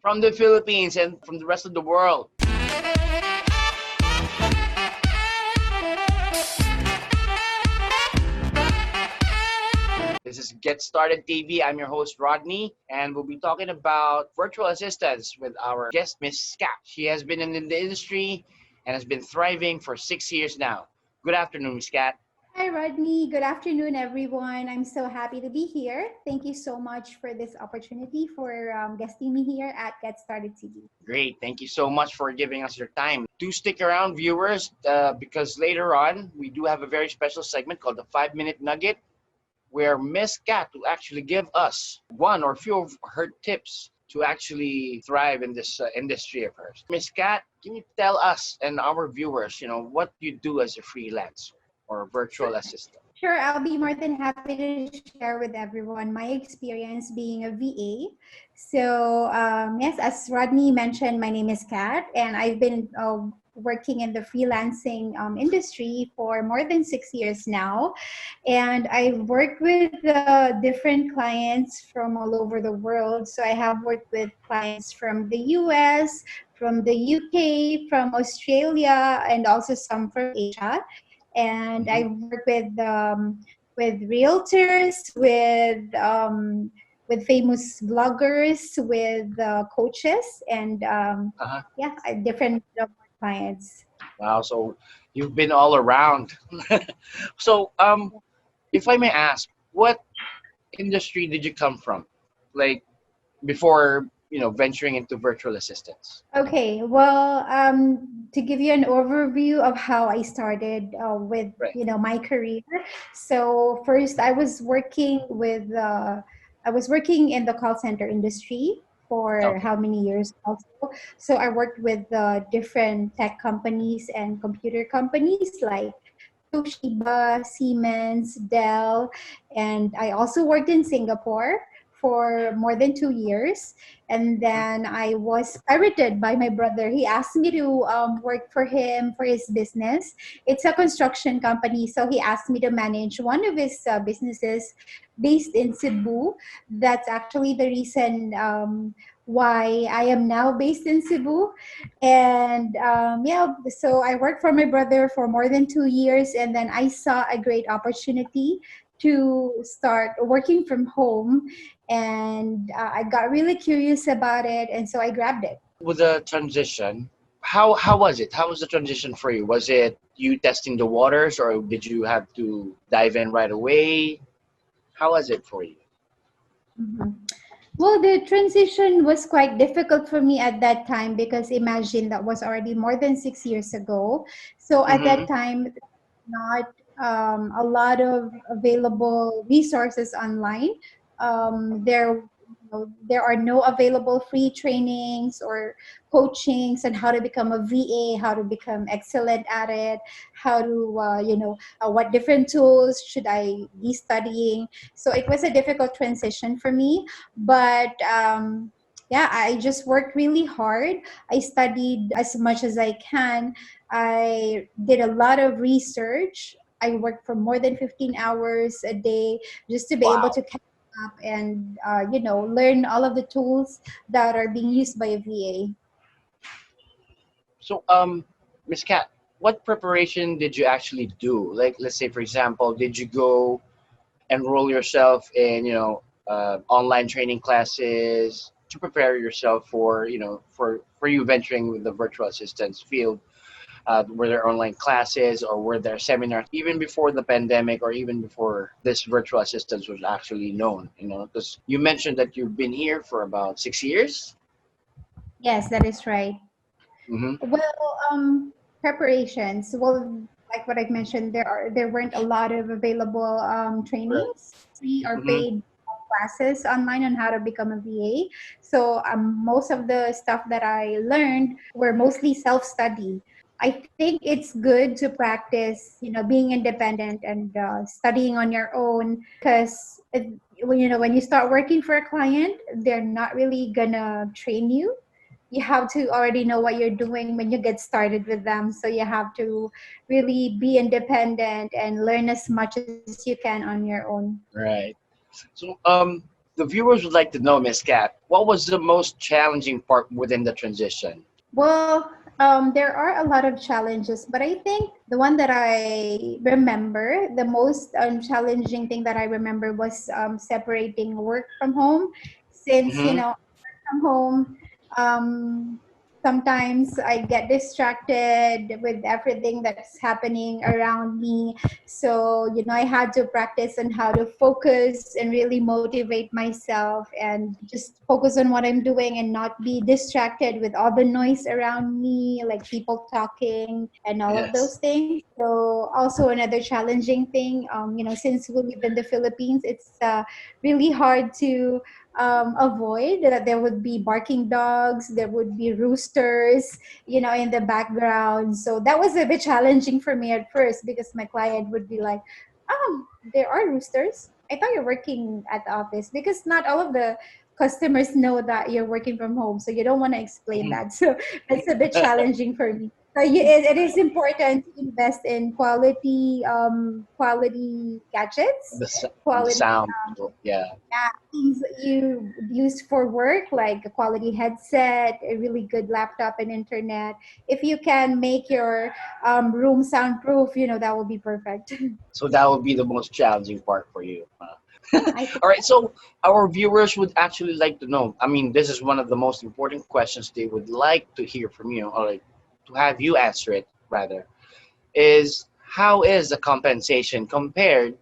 from the Philippines and from the rest of the world. This is Get Started TV. I'm your host, Rodney, and we'll be talking about virtual assistants with our guest, Miss 𝗏𝗏. She has been in the industry and has been thriving for 6 years now. Good afternoon, Miss 𝗏𝗏. Hi, Rodney. Good afternoon, everyone. I'm so happy to be here. Thank you so much for this opportunity for guesting me here at Get Started TV. Great. Thank you so much for giving us your time. Do stick around, viewers, because later on, we do have a very special segment called the 5-Minute Nugget, where Miss 𝗏𝗏 will actually give us one or few of her tips to actually thrive in this industry of hers. Miss 𝗏𝗏, can you tell us and our viewers, what you do as a freelancer or virtual assistant? Sure, I'll be more than happy to share with everyone my experience being a VA. So yes, as Rodney mentioned, my name is 𝗏𝗏, and I've been working in the freelancing industry for more than 6 years now. And I've worked with different clients from all over the world. So I have worked with clients from the US, from the UK, from Australia, and also some from Asia. And I work with realtors, with famous bloggers, with coaches, and yeah, different clients. Wow, so you've been all around. So, if I may ask, what industry did you come from, like before venturing into virtual assistants? Okay, well, to give you an overview of how I started with my career. So first, I was working in the call center industry for how many years also. So I worked with different tech companies and computer companies like Toshiba, Siemens, Dell, and I also worked in Singapore for more than 2 years. And then I was pirated by my brother. He asked me to work for him for his business. It's a construction company. So he asked me to manage one of his businesses based in Cebu. That's actually the reason why I am now based in Cebu. And yeah, so I worked for my brother for more than 2 years. And then I saw a great opportunity to start working from home, and I got really curious about it, and so I grabbed it. With the transition, how was it? How was the transition for you? Was it you testing the waters, or did you have to dive in right away? How was it for you? Well, the transition was quite difficult for me at that time, because imagine that was already more than 6 years ago. So at that time, not a lot of available resources online. There are no available free trainings or coachings on how to become a VA, how to become excellent at it, how to, what different tools should I be studying. So it was a difficult transition for me, but yeah, I just worked really hard. I studied as much as I can. I did a lot of research. I worked for more than 15 hours a day just to be able to catch up and, learn all of the tools that are being used by a VA. So, Miss 𝗏𝗏, what preparation did you actually do? Like, let's say, for example, did you go enroll yourself in, online training classes to prepare yourself for, for you venturing with the virtual assistance field? Were there online classes or were there seminars even before the pandemic or even before this virtual assistance was actually known? Because you mentioned that you've been here for about 6 years. Yes, that is right. Well, preparations. Well, like what I've mentioned, there weren't a lot of available trainings, free or paid classes online on how to become a VA. So most of the stuff that I learned were mostly self-study. I think it's good to practice, being independent and studying on your own, because when you start working for a client, they're not really gonna train you. You have to already know what you're doing when you get started with them. So you have to really be independent and learn as much as you can on your own. Right. So The viewers would like to know, Miss Kat, what was the most challenging part within the transition? Well, there are a lot of challenges, but I think the one that I remember, the most challenging thing that I remember was separating work from home. Since, Mm-hmm. from home, um, sometimes I get distracted with everything that's happening around me. So, I had to practice on how to focus and really motivate myself and just focus on what I'm doing and not be distracted with all the noise around me, like people talking and all of Yes. those things. So, also another challenging thing, since we live in the Philippines, it's really hard to avoid that there would be barking dogs, there would be roosters, in the background. So that was a bit challenging for me at first because my client would be like, "Oh, there are roosters. I thought you're working at the office," because not all of the customers know that you're working from home. So you don't want to explain Mhm. that. So it's a bit challenging for me. So it is important to invest in quality gadgets, The quality sound. Yeah. things that you use for work, like a quality headset, a really good laptop and internet. If you can make your room soundproof, that will be perfect. So that would be the most challenging part for you. I think All right. So our viewers would actually like to know. I mean, this is one of the most important questions they would like to hear from you, or like to have you answer it rather. Is how is the compensation compared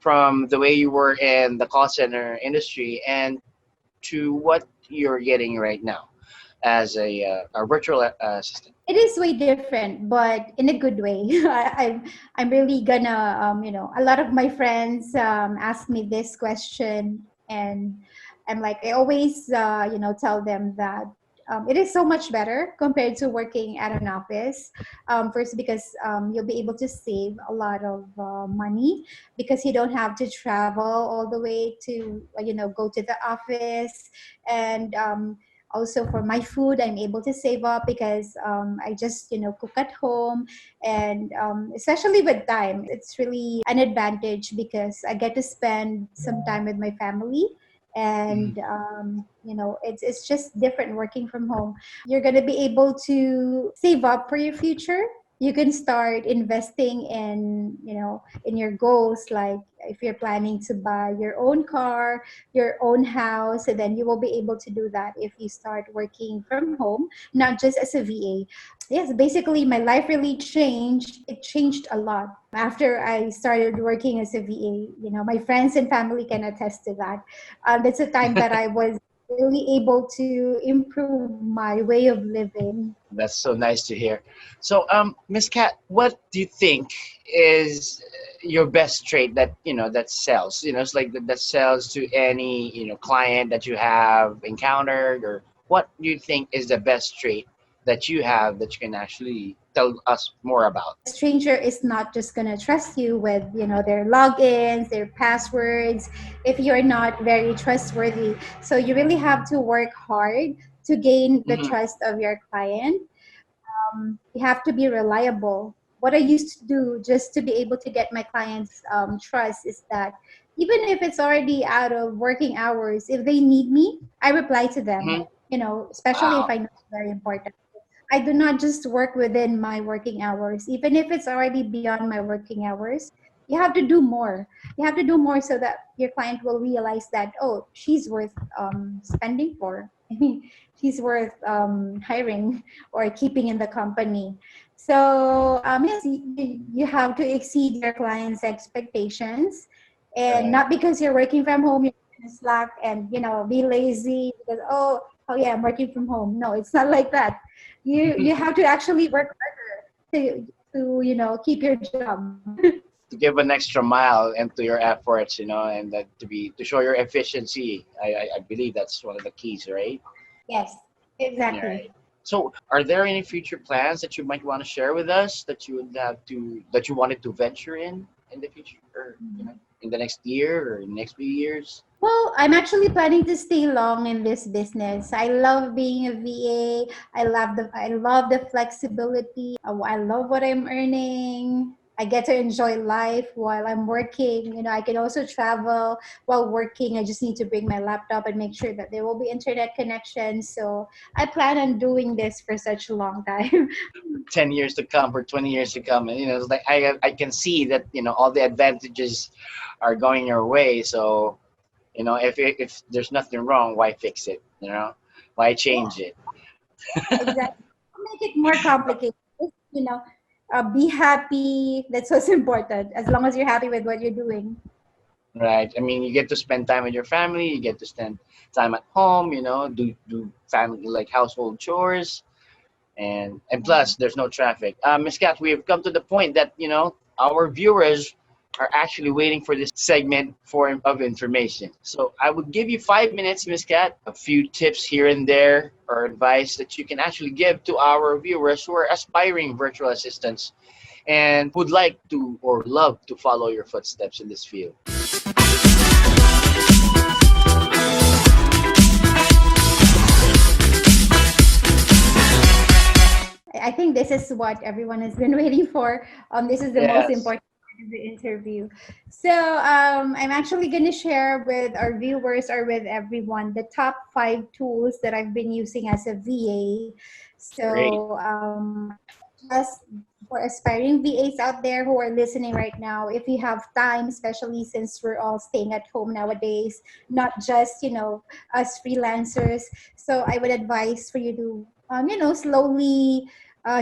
from the way you were in the call center industry and to what you're getting right now as a virtual assistant? it is way different, but in a good way. I'm really gonna, a lot of my friends ask me this question, and I'm like, I always, tell them that it is so much better compared to working at an office. First, because you'll be able to save a lot of money because you don't have to travel all the way to, go to the office. And also for my food, I'm able to save up because I just cook at home. And especially with time, it's really an advantage because I get to spend some time with my family. Mhm. And it's just different working from home. You're going to be able to save up for your future. You can start investing in in your goals, like if you're planning to buy your own car, your own house, and then you will be able to do that if you start working from home, not just as a VA. Yes, basically my life really changed. It changed a lot after I started working as a VA. My friends and family can attest to that. That's a time that I was really able to improve my way of living. That's so nice to hear. So, Miss Kat, what do you think is your best trait that that sells? It's like that sells to any client that you have encountered, or what do you think is the best trait that you have that you can actually tell us more about? A stranger is not just going to trust you with their logins, their passwords, if you're not very trustworthy. So you really have to work hard to gain the Hmm. trust of your client. You have to be reliable. What I used to do just to be able to get my clients trust is that even if it's already out of working hours, if they need me, I reply to them, Hmm. especially if Wow. I know it's very important. I do not just work within my working hours. Even if it's already beyond my working hours, you have to do more. You have to do more so that your client will realize that, oh, she's worth spending for. I mean, she's worth hiring or keeping in the company. So, yes, you have to exceed your client's expectations. And Right. not because you're working from home, you're gonna slack and, be lazy because, oh yeah, I'm working from home. No, it's not like that. You have to actually work harder to keep your job. To give an extra mile into your efforts, and that to show your efficiency. I believe that's one of the keys, right? Yes, All exactly. right. So, are there any future plans that you might want to share with us that you would have to that you wanted to venture in the future, or in the next year or next few years? Well, I'm actually planning to stay long in this business. I love being a VA. I love the flexibility. I love what I'm earning. I get to enjoy life while I'm working. You know, I can also travel while working. I just need to bring my laptop and make sure that there will be internet connection. So I plan on doing this for such a long time. 10 years to come or 20 years to come, and it's like I can see that all the advantages are going your way. So if there's nothing wrong, why fix it? Why change it? Exactly. Make it more complicated. You know, be happy. That's what's important. As long as you're happy with what you're doing. Right. I mean, you get to spend time with your family. You get to spend time at home. Do family like household chores, and plus there's no traffic. Miss Kat, we have come to the point that our viewers are actually waiting for this segment of information. So I would give you 5 minutes, Miss Kat, a few tips here and there or advice that you can actually give to our viewers who are aspiring virtual assistants and would like to or love to follow your footsteps in this field. I think this is what everyone has been waiting for. This is the most Yes. important part of the interview. So I'm actually going to share with our viewers or with everyone the top 5 tools that I've been using as a VA. Great. So just for aspiring VAs out there who are listening right now, if you have time, especially since we're all staying at home nowadays, not just, us freelancers. So I would advise for you to, slowly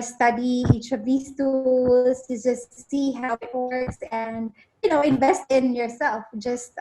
study each of these tools to just see how it works and, invest in yourself. Just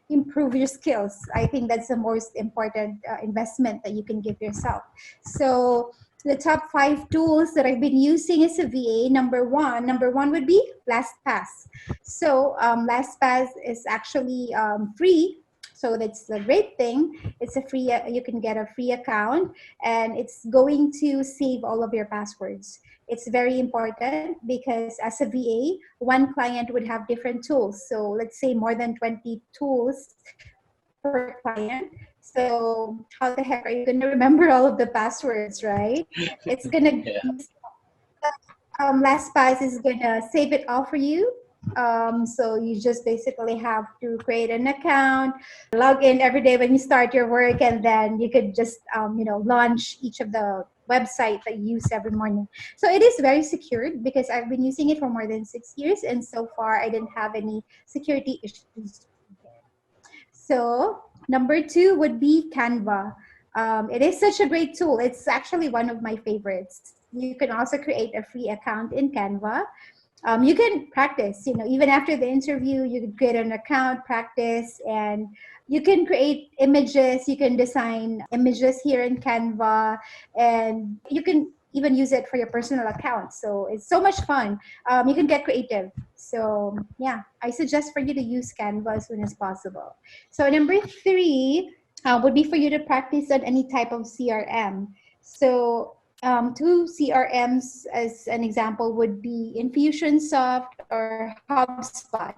improve your skills. I think that's the most important investment that you can give yourself. So the top 5 tools that I've been using as a VA, number one would be LastPass. So LastPass is actually free. So that's a great thing. It's a free, you can get a free account and it's going to save all of your passwords. It's very important because as a VA, one client would have different tools. So let's say more than 20 tools per client. So how the heck are you going to remember all of the passwords, right? It's going to, Yeah. LastPass is going to save it all for you. So you just basically have to create an account, log in every day when you start your work, and then you could just, launch each of the website that you use every morning. So it is very secured because I've been using it for more than 6 years, and so far I didn't have any security issues. So number 2 would be Canva. It is such a great tool. It's actually one of my favorites. You can also create a free account in Canva. You can practice, even after the interview, you can create an account, practice, and you can create images. You can design images here in Canva, and you can even use it for your personal account. So it's so much fun. You can get creative. So yeah, I suggest for you to use Canva as soon as possible. So number 3 would be for you to practice on any type of CRM. So 2 CRMs as an example would be Infusionsoft or HubSpot.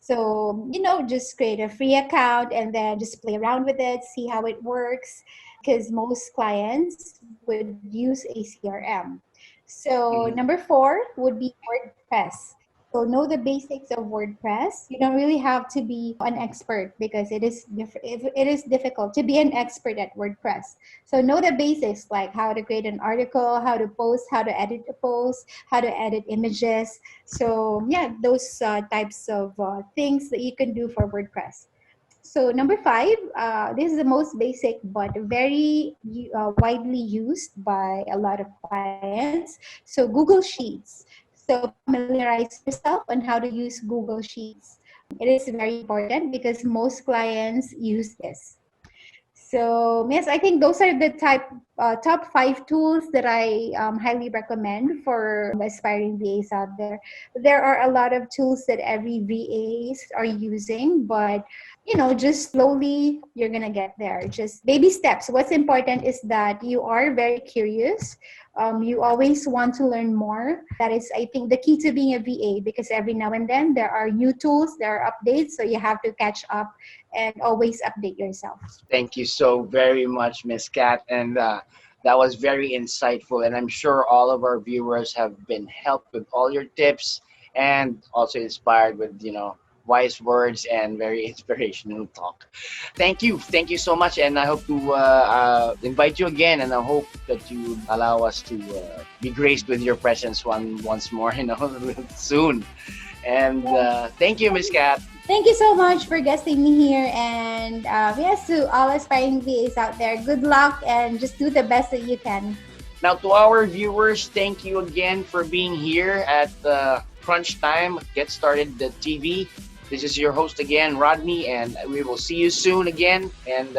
So, just create a free account and then just play around with it, see how it works, because most clients would use a CRM. So Mhm. number 4 would be WordPress. So know the basics of WordPress. You don't really have to be an expert because it is difficult to be an expert at WordPress. So know the basics like how to create an article, how to post, how to edit a post, how to edit images. So yeah, those types of things that you can do for WordPress. So number 5, this is the most basic but very widely used by a lot of clients. So Google Sheets. So familiarize yourself on how to use Google Sheets. It is very important because most clients use this. So yes, I think those are the top 5 tools that I highly recommend for aspiring VAs out there. There are a lot of tools that every VAs are using, but just slowly you're gonna get there. Just baby steps. What's important is that you are very curious. You always want to learn more. That is, I think, the key to being a VA because every now and then there are new tools, there are updates, so you have to catch up and always update yourself. Thank you so very much, Miss Kat, and that was very insightful. And I'm sure all of our viewers have been helped with all your tips and also inspired with, you know, wise words and very inspirational talk. Thank you so much, and I hope to invite you again, and I hope that you allow us to be graced with your presence once more, you know, soon. And thank you, Miss Kat. Thank you so much for guesting me here. And yes, to all aspiring VAs out there, good luck and just do the best that you can. Now, to our viewers, thank you again for being here at Crunch Time, Get Started the TV. This is your host again, Rodney, and we will see you soon again. And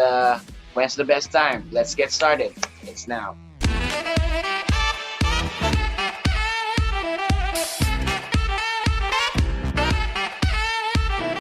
when's the best time? Let's get started. It's now.